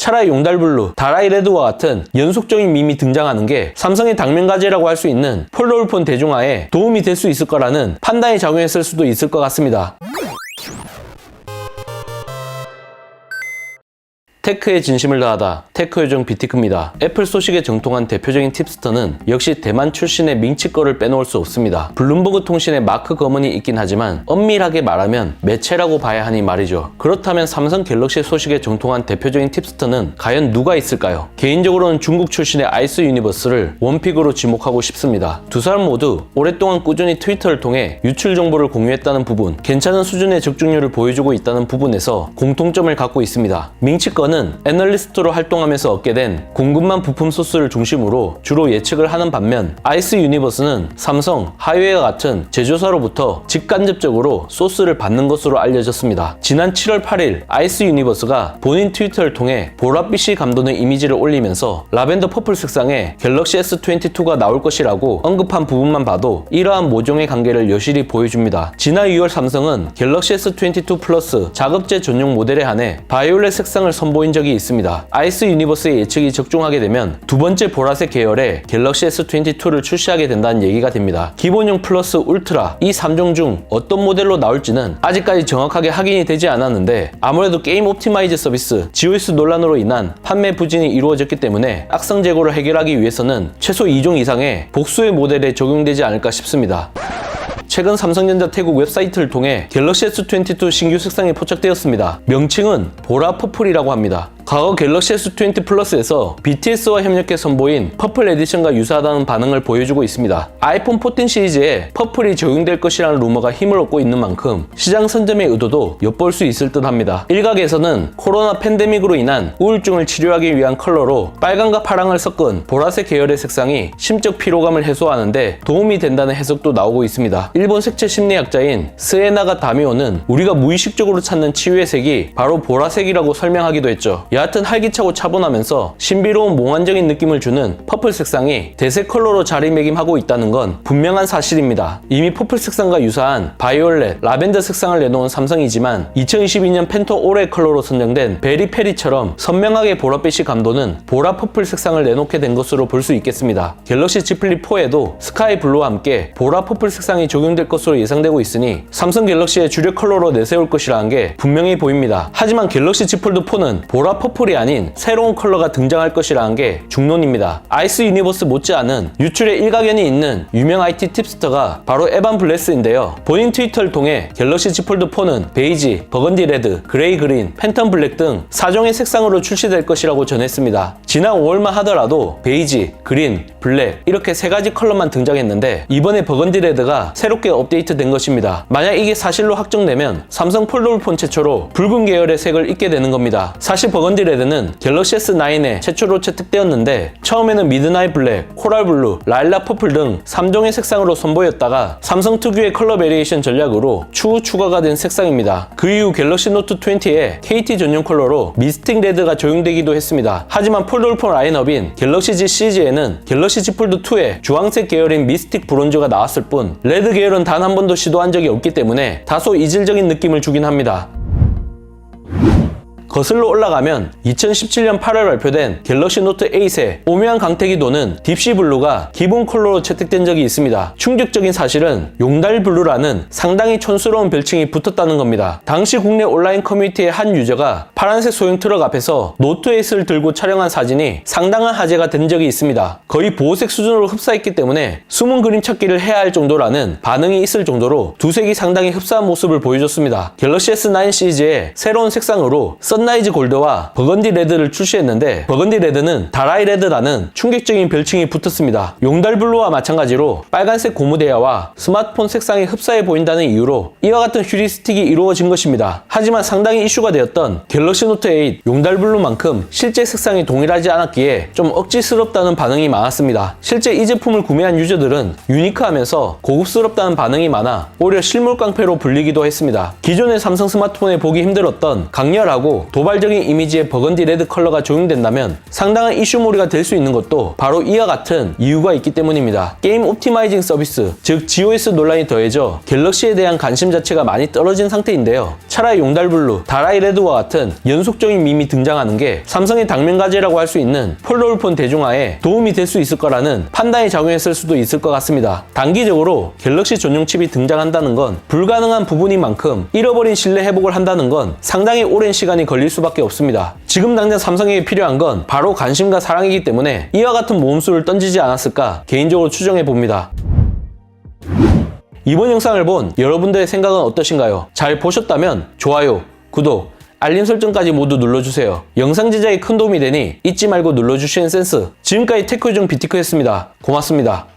차라리 용달블루, 다라이레드와 같은 연속적인 밈이 등장하는 게 삼성의 당면과제라고 할 수 있는 폴더블폰 대중화에 도움이 될 수 있을 거라는 판단이 작용했을 수도 있을 것 같습니다. 테크에 진심을 다하다. 테크 요정 비티크입니다. 애플 소식에 정통한 대표적인 팁스터는 역시 대만 출신의 밍치꺼를 빼놓을 수 없습니다. 블룸버그 통신의 마크 거먼이 있긴 하지만 엄밀하게 말하면 매체라고 봐야 하니 말이죠. 그렇다면 삼성 갤럭시 소식에 정통한 대표적인 팁스터는 과연 누가 있을까요? 개인적으로는 중국 출신의 아이스 유니버스를 원픽으로 지목하고 싶습니다. 두 사람 모두 오랫동안 꾸준히 트위터를 통해 유출 정보를 공유했다는 부분, 괜찮은 수준의 적중률을 보여주고 있다는 부분에서 공통점을 갖고 있습니다. 밍치꺼는 애널리스트로 활동하면서 얻게 된 공급망 부품 소스를 중심으로 주로 예측을 하는 반면 아이스 유니버스는 삼성, 하이웨이와 같은 제조사로부터 직간접적으로 소스를 받는 것으로 알려졌습니다. 지난 7월 8일 아이스 유니버스가 본인 트위터를 통해 보랏빛이 감도는 이미지를 올리면서 라벤더 퍼플 색상의 갤럭시 S22가 나올 것이라고 언급한 부분만 봐도 이러한 모종의 관계를 여실히 보여줍니다. 지난 6월 삼성은 갤럭시 S22 플러스 자급제 전용 모델에 한해 바이올렛 색상을 선보인 적이 있습니다. 아이스 유니버스의 예측이 적중하게 되면 두 번째 보라색 계열의 갤럭시 S22를 출시하게 된다는 얘기가 됩니다. 기본용 플러스 울트라 이 3종 중 어떤 모델로 나올지는 아직까지 정확하게 확인이 되지 않았는데 아무래도 게임 옵티마이즈 서비스 GOS 논란으로 인한 판매 부진이 이루어졌기 때문에 악성 재고를 해결하기 위해서는 최소 2종 이상의 복수의 모델에 적용되지 않을까 싶습니다. 최근 삼성전자 태국 웹사이트를 통해 갤럭시 S22 신규 색상이 포착되었습니다. 명칭은 보라 퍼플이라고 합니다. 과거 갤럭시 S20 플러스에서 BTS와 협력해 선보인 퍼플 에디션과 유사하다는 반응을 보여주고 있습니다. 아이폰 14 시리즈에 퍼플이 적용될 것이라는 루머가 힘을 얻고 있는 만큼 시장 선점의 의도도 엿볼 수 있을 듯 합니다. 일각에서는 코로나 팬데믹으로 인한 우울증을 치료하기 위한 컬러로 빨강과 파랑을 섞은 보라색 계열의 색상이 심적 피로감을 해소하는데 도움이 된다는 해석도 나오고 있습니다. 일본 색채 심리학자인 스에나가 다미오는 우리가 무의식적으로 찾는 치유의 색이 바로 보라색이라고 설명하기도 했죠. 여하튼 활기차고 차분하면서 신비로운 몽환적인 느낌을 주는 퍼플 색상이 대세 컬러로 자리매김하고 있다는 건 분명한 사실입니다. 이미 퍼플 색상과 유사한 바이올렛, 라벤더 색상을 내놓은 삼성이지만 2022년 팬텀 올해 컬러로 선정된 베리페리처럼 선명하게 보랏빛이 감도는 보라 퍼플 색상을 내놓게 된 것으로 볼 수 있겠습니다. 갤럭시 Z 플립 4에도 스카이 블루와 함께 보라 퍼플 색상이 적용될 것으로 예상되고 있으니 삼성 갤럭시의 주력 컬러로 내세울 것이라는 게 분명히 보입니다. 하지만 갤럭시 Z 폴드 4는 보라 퍼플이 아닌 새로운 컬러가 등장할 것이라는 게 중론입니다. 아이스 유니버스 못지않은 유출에 일가견이 있는 유명 IT 팁스터가 바로 에반 블레스인데요. 본인 트위터를 통해 갤럭시 Z 폴드 4는 베이지, 버건디 레드, 그레이 그린, 팬텀 블랙 등 4종의 색상으로 출시될 것이라고 전했습니다. 지난 5월만 하더라도 베이지, 그린, 블랙 이렇게 3가지 컬러만 등장했는데 이번에 버건디 레드가 새롭게 업데이트된 것입니다. 만약 이게 사실로 확정되면 삼성 폴더블폰 최초로 붉은 계열의 색을 입게 되는 겁니다. 사실 버건디 레드는 갤럭시 S9에 최초로 채택되었는데 처음에는 미드나잇 블랙, 코랄 블루, 라일락 퍼플 등 3종의 색상으로 선보였다가 삼성 특유의 컬러 베리에이션 전략으로 추후 추가가 된 색상입니다. 그 이후 갤럭시 노트 20에 KT 전용 컬러로 미스틱 레드가 적용되기도 했습니다. 하지만 폴더블폰 라인업인 갤럭시 Z 시리즈에는 갤럭시 Z 폴드 2에 주황색 계열인 미스틱 브론즈가 나왔을 뿐 레드 계열은 단 한 번도 시도한 적이 없기 때문에 다소 이질적인 느낌을 주긴 합니다. 거슬러 올라가면 2017년 8월 발표된 갤럭시 노트 8의 오묘한 강태기 도는 딥시 블루가 기본 컬러로 채택된 적이 있습니다. 충격적인 사실은 용달 블루라는 상당히 촌스러운 별칭이 붙었다는 겁니다. 당시 국내 온라인 커뮤니티의 한 유저가 파란색 소형 트럭 앞에서 노트 8을 들고 촬영한 사진이 상당한 화제가 된 적이 있습니다. 거의 보호색 수준으로 흡사했기 때문에 숨은 그림 찾기를 해야 할 정도라는 반응이 있을 정도로 두 색이 상당히 흡사한 모습을 보여줬습니다. 갤럭시 S9 시리즈의 새로운 색상으로 선라이즈 골드와 버건디 레드를 출시했는데 버건디 레드는 다라이 레드라는 충격적인 별칭이 붙었습니다. 용달 블루와 마찬가지로 빨간색 고무대야와 스마트폰 색상이 흡사해 보인다는 이유로 이와 같은 휴리스틱이 이루어진 것입니다. 하지만 상당히 이슈가 되었던 갤럭시 노트 8 용달 블루만큼 실제 색상이 동일하지 않았기에 좀 억지스럽다는 반응이 많았습니다. 실제 이 제품을 구매한 유저들은 유니크하면서 고급스럽다는 반응이 많아 오히려 실물 깡패로 불리기도 했습니다. 기존의 삼성 스마트폰에 보기 힘들었던 강렬하고 도발적인 이미지의 버건디 레드 컬러가 적용된다면 상당한 이슈몰이가 될 수 있는 것도 바로 이와 같은 이유가 있기 때문입니다. 게임 옵티마이징 서비스, 즉 GOS 논란이 더해져 갤럭시에 대한 관심 자체가 많이 떨어진 상태인데요. 차라리 용달블루, 다라이 레드와 같은 연속적인 밈이 등장하는 게 삼성의 당면과제라고 할 수 있는 폴더블폰 대중화에 도움이 될 수 있을 거라는 판단이 작용했을 수도 있을 것 같습니다. 단기적으로 갤럭시 전용 칩이 등장한다는 건 불가능한 부분인 만큼 잃어버린 신뢰 회복을 한다는 건 상당히 오랜 시간이 걸릴 수밖에 없습니다. 지금 당장 삼성에게 필요한 건 바로 관심과 사랑이기 때문에 이와 같은 모험수를 던지지 않았을까 개인적으로 추정해 봅니다. 이번 영상을 본 여러분들의 생각은 어떠신가요? 잘 보셨다면 좋아요, 구독, 알림 설정까지 모두 눌러주세요. 영상 제작에 큰 도움이 되니 잊지 말고 눌러주시는 센스. 지금까지 테크요정 비티크였습니다. 고맙습니다.